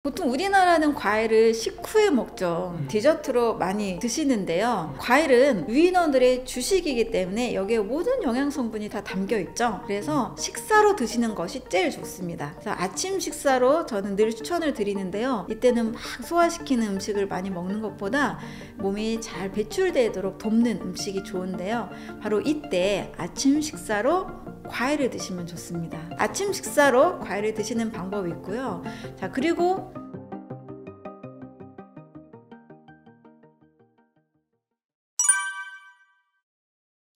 보통 우리나라는 과일을 식후에 먹죠. 디저트로 많이 드시는데요. 과일은 유인원들의 주식이기 때문에 여기에 모든 영양 성분이 다 담겨 있죠. 그래서 식사로 드시는 것이 제일 좋습니다. 그래서 아침 식사로 저는 늘 추천을 드리는데요. 이때는 막 소화시키는 음식을 많이 먹는 것보다 몸이 잘 배출되도록 돕는 음식이 좋은데요. 바로 이때 아침 식사로 과일을 드시면 좋습니다. 아침 식사로 과일을 드시는 방법이 있고요. 자, 그리고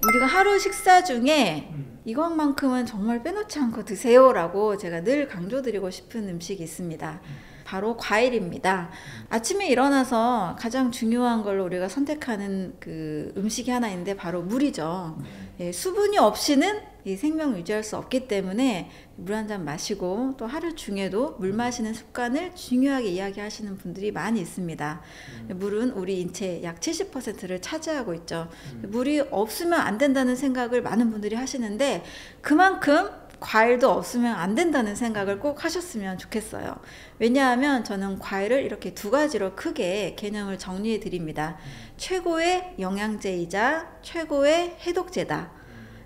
우리가 하루 식사 중에 이것만큼은 정말 빼놓지 않고 드세요라고 제가 늘 강조드리고 싶은 음식이 있습니다. 바로 과일입니다. 아침에 일어나서 가장 중요한 걸로 우리가 선택하는 그 음식이 하나 있는데 바로 물이죠. 예, 수분이 없이는 이 생명 유지할 수 없기 때문에 물 한 잔 마시고 또 하루 중에도 물 마시는 습관을 중요하게 이야기하시는 분들이 많이 있습니다. 물은 우리 인체의 약 70%를 차지하고 있죠. 물이 없으면 안 된다는 생각을 많은 분들이 하시는데 그만큼 과일도 없으면 안 된다는 생각을 꼭 하셨으면 좋겠어요. 왜냐하면 저는 과일을 이렇게 두 가지로 크게 개념을 정리해 드립니다. 최고의 영양제이자 최고의 해독제다.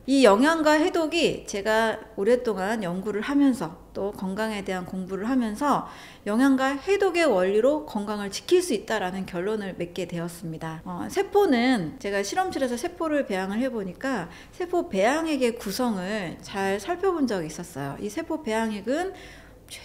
이 영양과 해독이 제가 오랫동안 연구를 하면서 또 건강에 대한 공부를 하면서 영양과 해독의 원리로 건강을 지킬 수 있다라는 결론을 맺게 되었습니다. 세포는 제가 실험실에서 세포를 배양을 해보니까 세포 배양액의 구성을 잘 살펴본 적이 있었어요. 이 세포 배양액은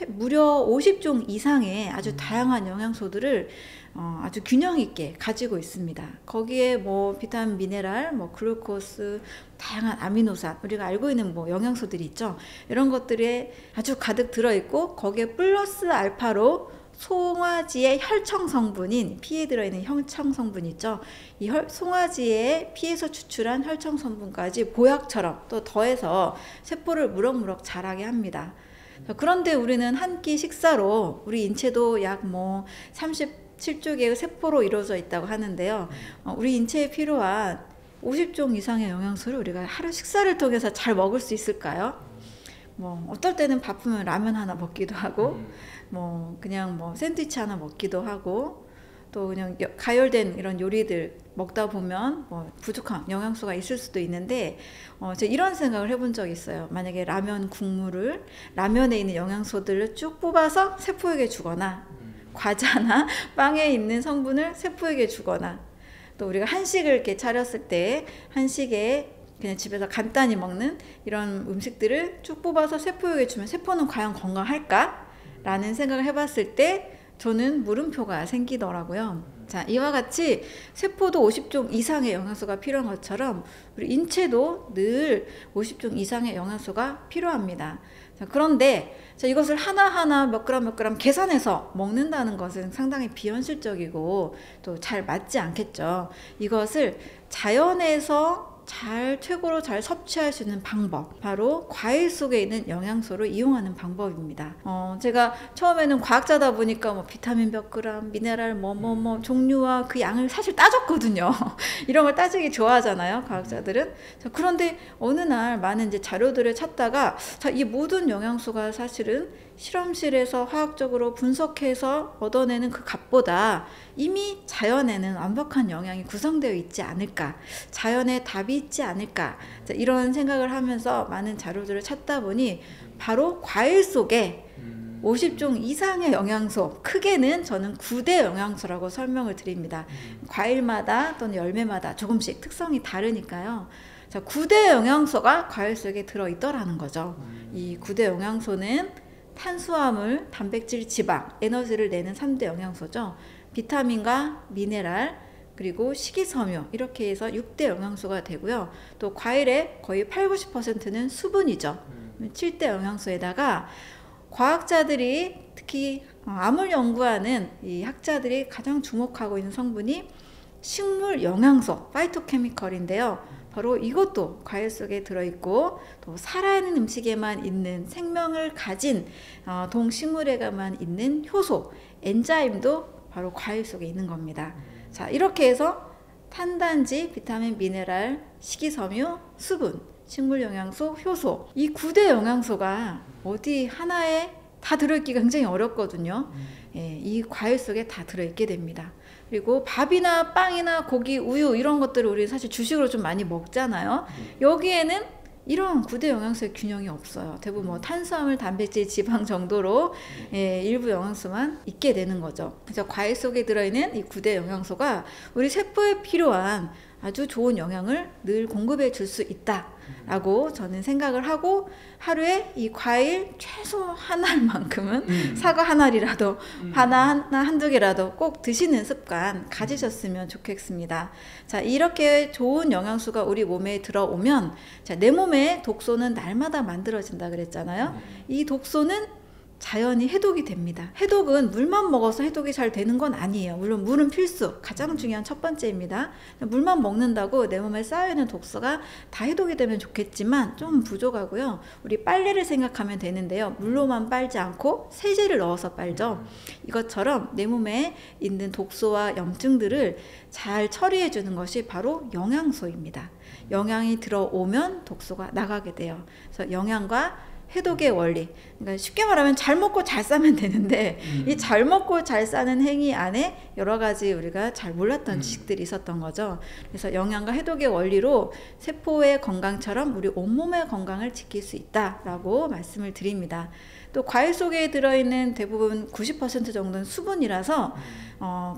무려 50종 이상의 아주 다양한 영양소들을 아주 균형 있게 가지고 있습니다. 거기에 뭐 비타민, 미네랄, 뭐 글루코스, 다양한 아미노산, 우리가 알고 있는 뭐 영양소들이 있죠. 이런 것들에 아주 가득 들어있고 거기에 플러스 알파로 송아지의 혈청 성분인 피에 들어있는 혈청 성분 있죠. 이 송아지의 피에서 추출한 혈청 성분까지 보약처럼 또 더해서 세포를 무럭무럭 자라게 합니다. 그런데 우리는 한 끼 식사로 우리 인체도 약 뭐 37조 개의 세포로 이루어져 있다고 하는데요. 우리 인체에 필요한 50종 이상의 영양소를 우리가 하루 식사를 통해서 잘 먹을 수 있을까요? 뭐 어떨 때는 바쁘면 라면 하나 먹기도 하고 뭐 그냥 뭐 샌드위치 하나 먹기도 하고 또 그냥 가열된 이런 요리들 먹다 보면 뭐 부족한 영양소가 있을 수도 있는데 제가 이런 생각을 해본 적이 있어요. 만약에 라면 국물을 라면에 있는 영양소들을 쭉 뽑아서 세포에게 주거나 과자나 빵에 있는 성분을 세포에게 주거나 또 우리가 한식을 이렇게 차렸을 때 한식에 그냥 집에서 간단히 먹는 이런 음식들을 쭉 뽑아서 세포에게 주면 세포는 과연 건강할까? 라는 생각을 해봤을 때 저는 물음표가 생기더라고요. 자, 이와 같이 세포도 50종 이상의 영양소가 필요한 것처럼 우리 인체도 늘 50종 이상의 영양소가 필요합니다. 자, 그런데 이것을 하나하나 몇 그램 계산해서 먹는다는 것은 상당히 비현실적이고 또 잘 맞지 않겠죠. 이것을 자연에서 최고로 잘 섭취할 수 있는 방법, 바로 과일 속에 있는 영양소를 이용하는 방법입니다. 제가 처음에는 과학자다 보니까 뭐 비타민 몇 그램, 미네랄 뭐 종류와 그 양을 사실 따졌거든요. 이런 걸 따지기 좋아하잖아요, 과학자들은. 자, 그런데 어느 날 많은 이제 자료들을 찾다가 이 모든 영양소가 사실은 실험실에서 화학적으로 분석해서 얻어내는 그 값보다 이미 자연에는 완벽한 영양이 구성되어 있지 않을까, 자연의 답이 있지 않을까, 자, 이런 생각을 하면서 많은 자료들을 찾다 보니 바로 과일 속에 50종 이상의 영양소, 크게는 저는 9대 영양소라고 설명을 드립니다. 과일마다 또는 열매마다 조금씩 특성이 다르니까요. 자, 9대 영양소가 과일 속에 들어있더라는 거죠. 이 9대 영양소는 탄수화물, 단백질, 지방, 에너지를 내는 3대 영양소죠. 비타민과 미네랄, 그리고 식이섬유, 이렇게 해서 6대 영양소가 되고요. 또 과일의 거의 80~90%는 수분이죠. 7대 영양소에다가 과학자들이 특히 암을 연구하는 이 학자들이 가장 주목하고 있는 성분이 식물 영양소, 파이토케미컬인데요. 바로 이것도 과일 속에 들어있고 또 살아있는 음식에만 있는 생명을 가진 동식물에만 있는 효소, 엔자임도 바로 과일 속에 있는 겁니다. 자, 이렇게 해서 탄단지, 비타민, 미네랄, 식이섬유, 수분, 식물영양소, 효소, 이 9대 영양소가 어디 하나에 다 들어있기가 굉장히 어렵거든요. 이 과일 속에 다 들어있게 됩니다. 그리고 밥이나 빵이나 고기, 우유 이런 것들을 우리 사실 주식으로 좀 많이 먹잖아요. 여기에는 이런 9대 영양소의 균형이 없어요. 대부분 뭐 탄수화물, 단백질, 지방 정도로 일부 영양소만 있게 되는 거죠. 그래서 과일 속에 들어있는 이 9대 영양소가 우리 세포에 필요한 아주 좋은 영양을 늘 공급해 줄 수 있다라고 저는 생각을 하고, 하루에 이 과일 최소 한 알만큼은 사과 한 알이라도 하나 한두 개라도 꼭 드시는 습관 가지셨으면 좋겠습니다. 자, 이렇게 좋은 영양소가 우리 몸에 들어오면, 자, 내 몸에 독소는 날마다 만들어진다 그랬잖아요. 이 독소는 자연히 해독이 됩니다. 해독은 물만 먹어서 해독이 잘 되는 건 아니에요. 물론 물은 필수, 가장 중요한 첫 번째입니다. 물만 먹는다고 내 몸에 쌓여있는 독소가 다 해독이 되면 좋겠지만 좀 부족하고요. 우리 빨래를 생각하면 되는데요. 물로만 빨지 않고 세제를 넣어서 빨죠. 이것처럼 내 몸에 있는 독소와 염증들을 잘 처리해 주는 것이 바로 영양소입니다. 영양이 들어오면 독소가 나가게 돼요. 그래서 영양과 해독의 원리, 그러니까 쉽게 말하면 잘 먹고 잘 싸면 되는데, 이 잘 먹고 잘 싸는 행위 안에 여러 가지 우리가 잘 몰랐던 지식들이 있었던 거죠. 그래서 영양과 해독의 원리로 세포의 건강처럼 우리 온몸의 건강을 지킬 수 있다라고 말씀을 드립니다. 또 과일 속에 들어있는 대부분 90% 정도는 수분이라서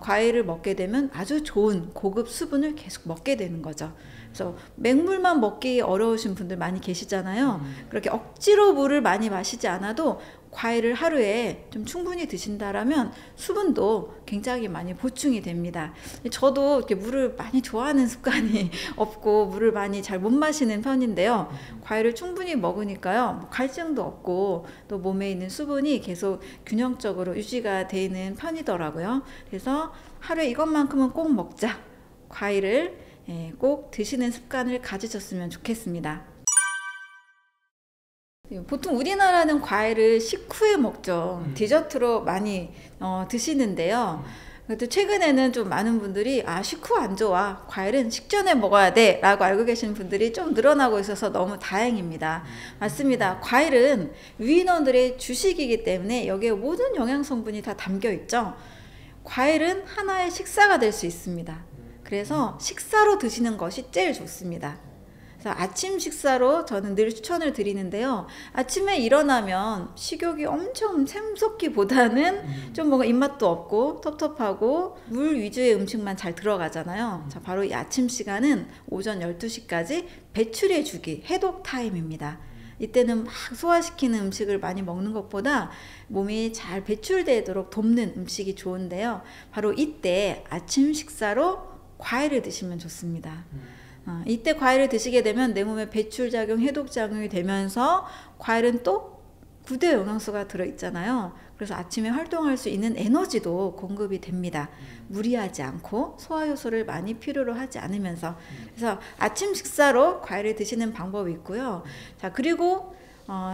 과일을 먹게 되면 아주 좋은 고급 수분을 계속 먹게 되는 거죠. 그래서 맹물만 먹기 어려우신 분들 많이 계시잖아요. 그렇게 억지로 물을 많이 마시지 않아도 과일을 하루에 좀 충분히 드신다라면 수분도 굉장히 많이 보충이 됩니다. 저도 이렇게 물을 많이 좋아하는 습관이 없고 물을 많이 잘 못 마시는 편인데요. 과일을 충분히 먹으니까요, 갈증도 없고 또 몸에 있는 수분이 계속 균형적으로 유지가 되는 편이더라고요. 그래서 하루에 이것만큼은 꼭 먹자. 과일을 꼭 드시는 습관을 가지셨으면 좋겠습니다. 보통 우리나라는 과일을 식후에 먹죠. 디저트로 많이 드시는데요. 또 최근에는 좀 많은 분들이 식후 안 좋아, 과일은 식전에 먹어야 돼 라고 알고 계신 분들이 좀 늘어나고 있어서 너무 다행입니다. 맞습니다. 과일은 위인원들의 주식이기 때문에 여기에 모든 영양 성분이 다 담겨 있죠. 과일은 하나의 식사가 될 수 있습니다. 그래서 식사로 드시는 것이 제일 좋습니다. 그래서 아침 식사로 저는 늘 추천을 드리는데요. 아침에 일어나면 식욕이 엄청 샘솟기보다는 좀 뭔가 입맛도 없고 텁텁하고 물 위주의 음식만 잘 들어가잖아요. 자, 바로 이 아침 시간은 오전 12시까지 배출해 주기, 해독 타임입니다. 이때는 막 소화시키는 음식을 많이 먹는 것보다 몸이 잘 배출되도록 돕는 음식이 좋은데요. 바로 이때 아침 식사로 과일을 드시면 좋습니다. 이때 과일을 드시게 되면 내 몸에 배출작용, 해독작용이 되면서 과일은 또 9대 영양소가 들어있잖아요. 그래서 아침에 활동할 수 있는 에너지도 공급이 됩니다. 무리하지 않고 소화효소를 많이 필요로 하지 않으면서. 그래서 아침 식사로 과일을 드시는 방법이 있고요. 자, 그리고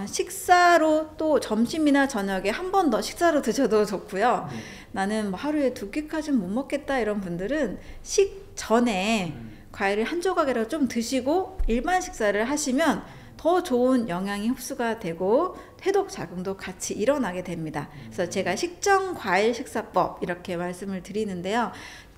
식사로 또 점심이나 저녁에 한 번 더 식사로 드셔도 좋고요. 나는 뭐 하루에 2끼까지는 못 먹겠다 이런 분들은 식전에 과일을 한 조각이라도 좀 드시고 일반 식사를 하시면 더 좋은 영양이 흡수가 되고 해독 작용도 같이 일어나게 됩니다. 그래서 제가 식전 과일 식사법 이렇게 말씀을 드리는데요.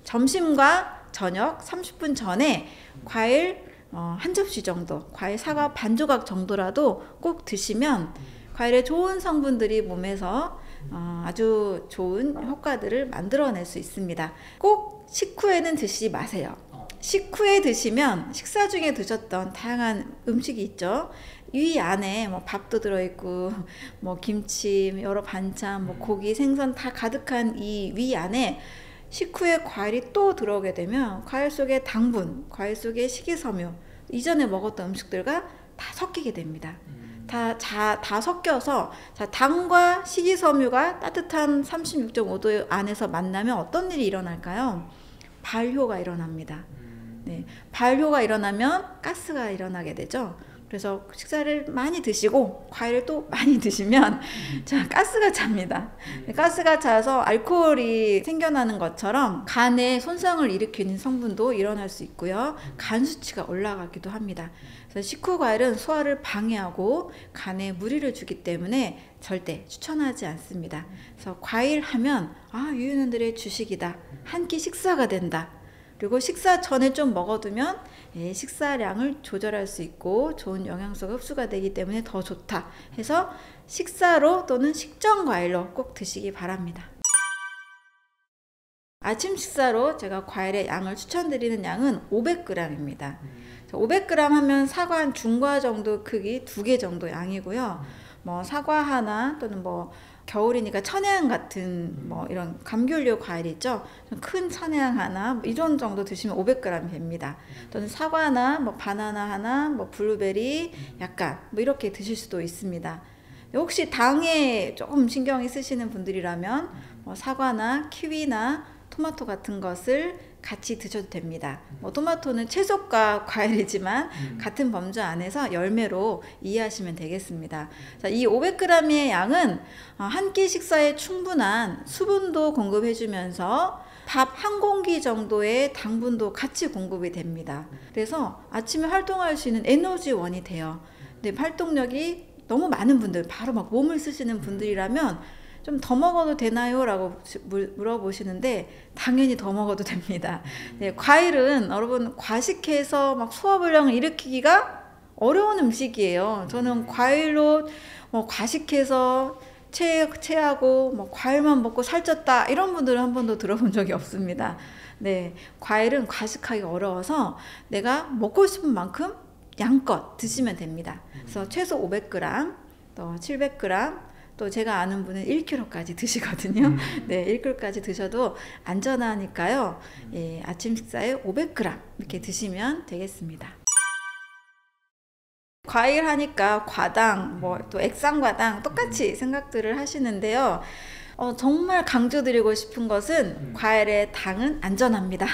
점심과 저녁 30분 전에 과일 한 접시 정도, 과일 사과 반 조각 정도라도 꼭 드시면 과일의 좋은 성분들이 몸에서 아주 좋은 효과들을 만들어낼 수 있습니다. 꼭 식후에는 드시지 마세요. 식후에 드시면 식사 중에 드셨던 다양한 음식이 있죠. 이 안에 뭐 밥도 들어있고 뭐 김치, 여러 반찬, 뭐 고기, 생선 다 가득한 이 위 안에 식후에 과일이 또 들어오게 되면 과일 속의 당분, 과일 속의 식이섬유, 이전에 먹었던 음식들과 다 섞이게 됩니다. 다 섞여서, 자, 당과 식이섬유가 따뜻한 36.5도 안에서 만나면 어떤 일이 일어날까요? 발효가 일어납니다. 네, 발효가 일어나면 가스가 일어나게 되죠. 그래서 식사를 많이 드시고 과일을 또 많이 드시면 자, 가스가 찹니다. 가스가 차서 알코올이 생겨나는 것처럼 간에 손상을 일으키는 성분도 일어날 수 있고요. 간 수치가 올라가기도 합니다. 그래서 식후 과일은 소화를 방해하고 간에 무리를 주기 때문에 절대 추천하지 않습니다. 그래서 과일 하면 유인원들의 주식이다. 한 끼 식사가 된다. 그리고 식사 전에 좀 먹어두면 식사량을 조절할 수 있고 좋은 영양소가 흡수가 되기 때문에 더 좋다 해서 식사로 또는 식전 과일로 꼭 드시기 바랍니다. 아침 식사로 제가 과일의 양을 추천드리는 양은 500g입니다. 500g 하면 사과 한 중과 정도 크기 2개 정도 양이고요. 뭐 사과 하나 또는 뭐 겨울이니까 천혜향 같은 뭐 이런 감귤류 과일 있죠. 큰 천혜향 하나 이런 정도 드시면 500g 됩니다. 또는 사과나 뭐 바나나 하나, 뭐 블루베리 약간 뭐 이렇게 드실 수도 있습니다. 혹시 당에 조금 신경이 쓰시는 분들이라면 뭐 사과나 키위나 토마토 같은 것을 같이 드셔도 됩니다. 뭐 토마토는 채소과 과일이지만 같은 범주 안에서 열매로 이해하시면 되겠습니다. 자, 이 500g의 양은 한 끼 식사에 충분한 수분도 공급해주면서 밥 한 공기 정도의 당분도 같이 공급이 됩니다. 그래서 아침에 활동할 수 있는 에너지원이 돼요. 근데 활동력이 너무 많은 분들, 바로 막 몸을 쓰시는 분들이라면 좀 더 먹어도 되나요? 라고 물어보시는데 당연히 더 먹어도 됩니다. 네, 과일은 여러분 과식해서 막 소화불량을 일으키기가 어려운 음식이에요. 저는 과일로 뭐 과식해서 체하고 뭐 과일만 먹고 살쪘다 이런 분들은 한 번도 들어본 적이 없습니다. 네, 과일은 과식하기 어려워서 내가 먹고 싶은 만큼 양껏 드시면 됩니다. 그래서 최소 500g, 또 700g, 또 제가 아는 분은 1kg까지 드시거든요. 네, 1kg까지 드셔도 안전하니까요. 예, 아침 식사에 500g 이렇게 드시면 되겠습니다. 과일 하니까 과당, 뭐 또 액상과당 똑같이 생각들을 하시는데요. 정말 강조드리고 싶은 것은 과일의 당은 안전합니다.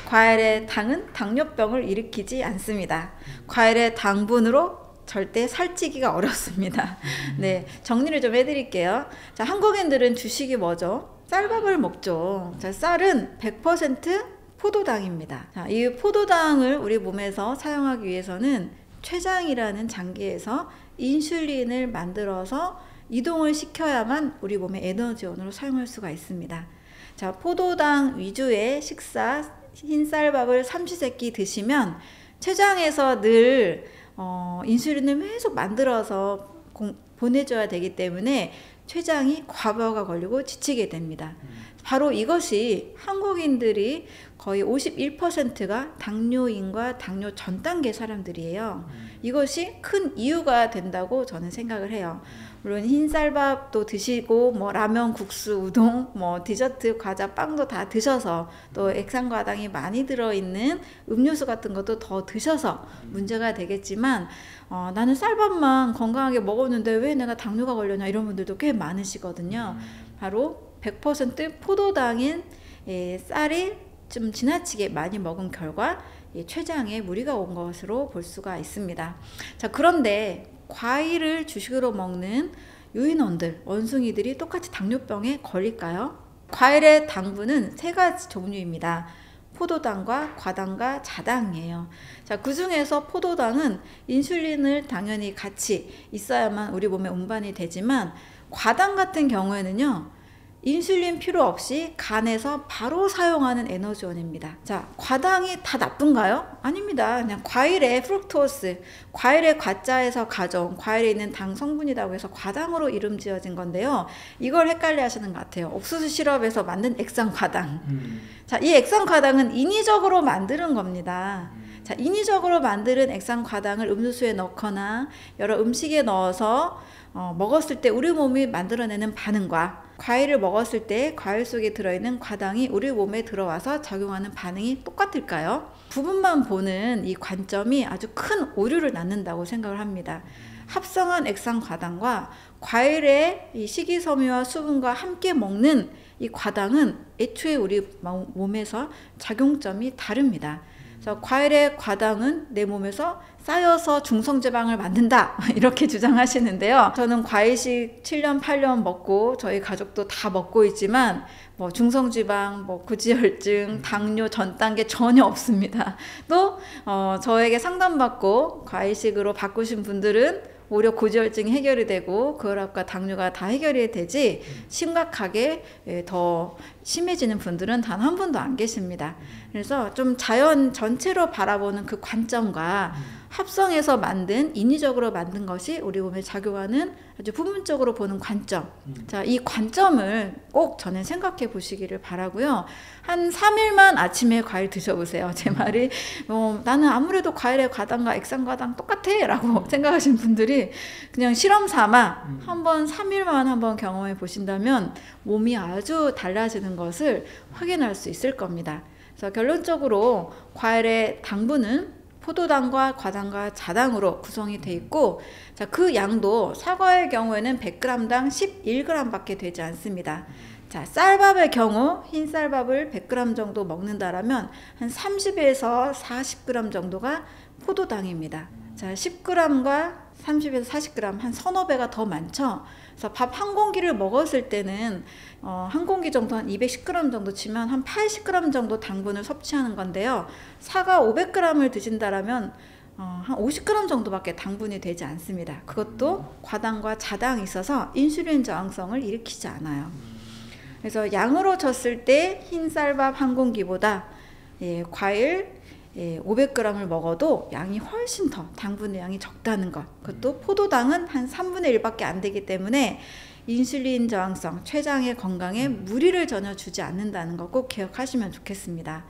과일의 당은 당뇨병을 일으키지 않습니다. 과일의 당분으로 절대 살찌기가 어렵습니다. 네, 정리를 좀 해드릴게요. 자, 한국인들은 주식이 뭐죠? 쌀밥을 먹죠. 자, 쌀은 100% 포도당입니다. 자, 이 포도당을 우리 몸에서 사용하기 위해서는 췌장이라는 장기에서 인슐린을 만들어서 이동을 시켜야만 우리 몸의 에너지원으로 사용할 수가 있습니다. 자, 포도당 위주의 식사, 흰쌀밥을 삼시세끼 드시면 췌장에서 늘 인슐린을 계속 만들어서 보내줘야 되기 때문에 췌장이 과부하가 걸리고 지치게 됩니다. 바로 이것이 한국인들이 거의 51%가 당뇨인과 당뇨 전 단계 사람들이에요. 이것이 큰 이유가 된다고 저는 생각을 해요. 물론 흰쌀밥도 드시고 뭐 라면, 국수, 우동, 뭐 디저트, 과자, 빵도 다 드셔서 또 액상과당이 많이 들어있는 음료수 같은 것도 더 드셔서 문제가 되겠지만 나는 쌀밥만 건강하게 먹었는데 왜 내가 당뇨가 걸렸냐 이런 분들도 꽤 많으시거든요. 바로 100% 포도당인 쌀이 좀 지나치게 많이 먹은 결과 췌장에 무리가 온 것으로 볼 수가 있습니다. 자, 그런데 과일을 주식으로 먹는 유인원들, 원숭이들이 똑같이 당뇨병에 걸릴까요? 과일의 당분은 3가지 종류입니다. 포도당과 과당과 자당이에요. 자, 그 중에서 포도당은 인슐린을 당연히 같이 있어야만 우리 몸에 운반이 되지만 과당 같은 경우에는요, 인슐린 필요 없이 간에서 바로 사용하는 에너지원입니다. 자, 과당이 다 나쁜가요? 아닙니다. 그냥 과일의 프룩토스, 과일의 과자에서 가져온 과일에 있는 당 성분이라고 해서 과당으로 이름 지어진 건데요. 이걸 헷갈려 하시는 것 같아요. 옥수수 시럽에서 만든 액상과당. 자, 이 액상과당은 인위적으로 만드는 겁니다. 자, 인위적으로 만드는 액상과당을 음료수에 넣거나 여러 음식에 넣어서 먹었을 때 우리 몸이 만들어내는 반응과 과일을 먹었을 때 과일 속에 들어있는 과당이 우리 몸에 들어와서 작용하는 반응이 똑같을까요? 부분만 보는 이 관점이 아주 큰 오류를 낳는다고 생각을 합니다. 합성한 액상과당과 과일의 이 식이섬유와 수분과 함께 먹는 이 과당은 애초에 우리 몸에서 작용점이 다릅니다. 그래서 과일의 과당은 내 몸에서 쌓여서 중성지방을 만든다 이렇게 주장하시는데요. 저는 과일식 7년 8년 먹고 저희 가족도 다 먹고 있지만 뭐 중성지방, 뭐 고지혈증, 당뇨 전 단계 전혀 없습니다. 또 저에게 상담받고 과일식으로 바꾸신 분들은 오히려 고지혈증이 해결이 되고 고혈압과 당뇨가 다 해결이 되지 심각하게 더 심해지는 분들은 단 한 분도 안 계십니다. 그래서 좀 자연 전체로 바라보는 그 관점과 합성해서 만든 인위적으로 만든 것이 우리 몸에 작용하는 아주 부분적으로 보는 관점. 자, 이 관점을 꼭 저는 생각해 보시기를 바라고요. 한 3일만 아침에 과일 드셔보세요. 제 말이 나는 아무래도 과일의 과당과 액상과당 똑같아 라고 생각하시는 분들이 그냥 실험 삼아 한번 3일만 한번 경험해 보신다면 몸이 아주 달라지는 것을 확인할 수 있을 겁니다. 그래서 결론적으로 과일의 당분은 포도당과 과당과 자당으로 구성이 되어 있고, 자, 그 양도 사과의 경우에는 100g당 11g 밖에 되지 않습니다. 자, 쌀밥의 경우 흰 쌀밥을 100g 정도 먹는다라면 한 30에서 40g 정도가 포도당입니다. 자, 10g과 30에서 40g 한 서너 배가 더 많죠. 그래서 밥 한 공기를 먹었을 때는 한 공기 정도 한 210g 정도 치면 한 80g 정도 당분을 섭취하는 건데요. 사과 500g을 드신다라면 한 50g 정도밖에 당분이 되지 않습니다. 그것도 과당과 자당이 있어서 인슐린 저항성을 일으키지 않아요. 그래서 양으로 쳤을 때 흰 쌀밥 한 공기보다 과일 500g을 먹어도 양이 훨씬 더 당분의 양이 적다는 것. 그것도 포도당은 한 3분의 1밖에 안 되기 때문에 인슐린 저항성, 췌장의 건강에 무리를 전혀 주지 않는다는 거 꼭 기억하시면 좋겠습니다.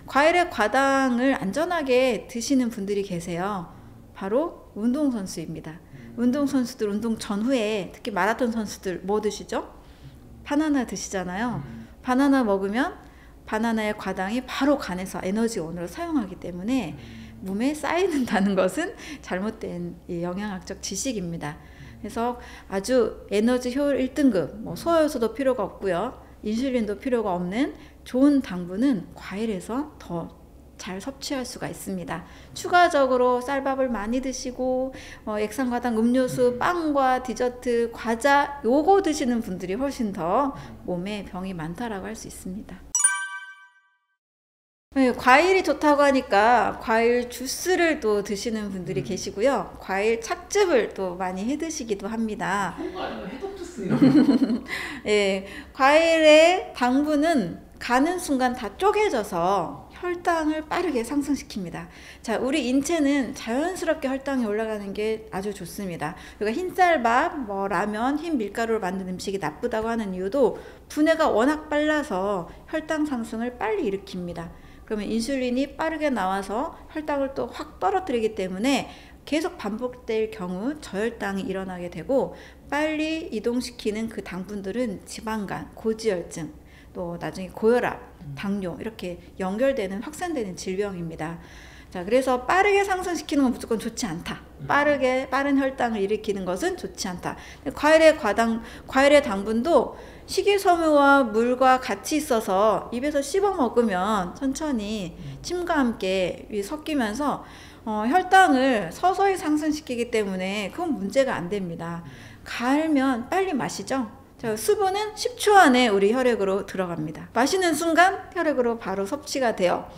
과일의 과당을 안전하게 드시는 분들이 계세요. 바로 운동선수입니다. 운동선수들 운동 전후에 특히 마라톤 선수들 뭐 드시죠? 바나나 드시잖아요. 바나나 먹으면 바나나의 과당이 바로 간에서 에너지원으로 사용하기 때문에 몸에 쌓이는다는 것은 잘못된 영양학적 지식입니다. 그래서 아주 에너지 효율 1등급, 뭐 소화효소도 필요가 없고요. 인슐린도 필요가 없는 좋은 당분은 과일에서 더 잘 섭취할 수가 있습니다. 추가적으로 쌀밥을 많이 드시고 액상과당 음료수, 빵과 디저트, 과자 요거 드시는 분들이 훨씬 더 몸에 병이 많다라고 할 수 있습니다. 네, 과일이 좋다고 하니까 과일 주스를 또 드시는 분들이 계시고요. 과일 착즙을 또 많이 해 드시기도 합니다. 해독 주스 이런 거. 예, 과일의 당분은 가는 순간 다 쪼개져서 혈당을 빠르게 상승시킵니다. 자, 우리 인체는 자연스럽게 혈당이 올라가는 게 아주 좋습니다. 그러니까 흰쌀밥, 뭐 라면, 흰 밀가루로 만든 음식이 나쁘다고 하는 이유도 분해가 워낙 빨라서 혈당 상승을 빨리 일으킵니다. 그러면 인슐린이 빠르게 나와서 혈당을 또 확 떨어뜨리기 때문에 계속 반복될 경우 저혈당이 일어나게 되고, 빨리 이동시키는 그 당분들은 지방간, 고지혈증, 또 나중에 고혈압, 당뇨 이렇게 연결되는 확산되는 질병입니다. 자, 그래서 빠르게 상승시키는 건 무조건 좋지 않다. 빠른 혈당을 일으키는 것은 좋지 않다. 과일의 당분도 식이섬유와 물과 같이 있어서 입에서 씹어 먹으면 천천히 침과 함께 섞이면서 혈당을 서서히 상승시키기 때문에 그건 문제가 안 됩니다. 갈면 빨리 마시죠. 자, 수분은 10초 안에 우리 혈액으로 들어갑니다. 마시는 순간 혈액으로 바로 섭취가 돼요.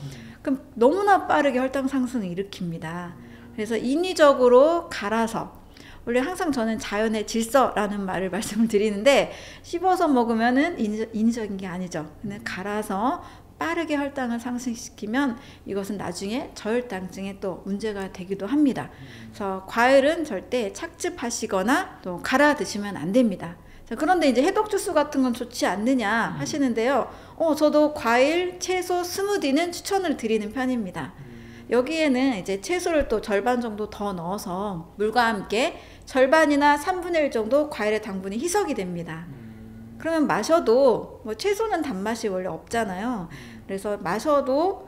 그럼 너무나 빠르게 혈당 상승을 일으킵니다. 그래서 인위적으로 갈아서, 원래 항상 저는 자연의 질서라는 말을 말씀을 드리는데, 씹어서 먹으면은 인위적인 게 아니죠. 근데 갈아서 빠르게 혈당을 상승시키면 이것은 나중에 저혈당증에 또 문제가 되기도 합니다. 그래서 과일은 절대 착즙하시거나 또 갈아 드시면 안 됩니다. 자, 그런데 이제 해독 주스 같은 건 좋지 않느냐 하시는데요. 저도 과일, 채소, 스무디는 추천을 드리는 편입니다. 여기에는 이제 채소를 또 절반 정도 더 넣어서 물과 함께 절반이나 3분의 1 정도 과일의 당분이 희석이 됩니다. 그러면 마셔도, 뭐 채소는 단맛이 원래 없잖아요. 그래서 마셔도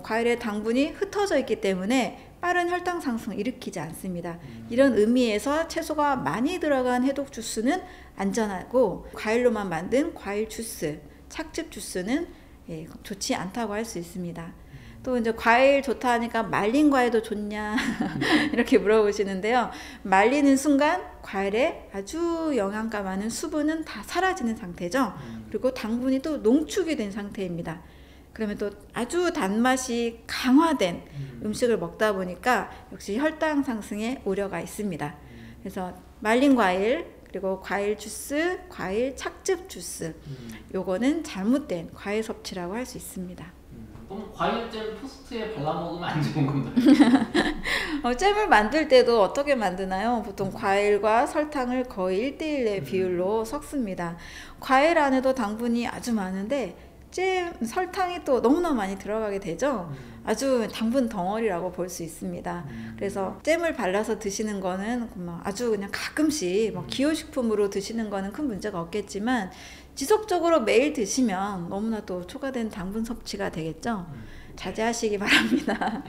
과일의 당분이 흩어져 있기 때문에 빠른 혈당 상승을 일으키지 않습니다. 이런 의미에서 채소가 많이 들어간 해독 주스는 안전하고, 과일로만 만든 과일 주스, 착즙 주스는 좋지 않다고 할 수 있습니다. 또 이제 과일 좋다 하니까 말린 과일도 좋냐 이렇게 물어보시는데요. 말리는 순간 과일에 아주 영양가 많은 수분은 다 사라지는 상태죠. 그리고 당분이 또 농축이 된 상태입니다. 그러면 또 아주 단맛이 강화된 음식을 먹다 보니까 역시 혈당 상승에 우려가 있습니다. 그래서 말린 과일, 그리고 과일 주스, 과일 착즙 주스, 요거는 잘못된 과일 섭취라고 할 수 있습니다. 그럼 과일잼 토스트에 발라 먹으면 안 좋은 건가요? 잼을 만들 때도 어떻게 만드나요? 보통 과일과 설탕을 거의 1대1의 비율로 섞습니다. 과일 안에도 당분이 아주 많은데 잼, 설탕이 또 너무나 많이 들어가게 되죠. 아주 당분 덩어리라고 볼 수 있습니다. 그래서 잼을 발라서 드시는 거는 아주 그냥 가끔씩 기호식품으로 드시는 거는 큰 문제가 없겠지만 지속적으로 매일 드시면 너무나 또 초과된 당분 섭취가 되겠죠. 자제하시기 바랍니다.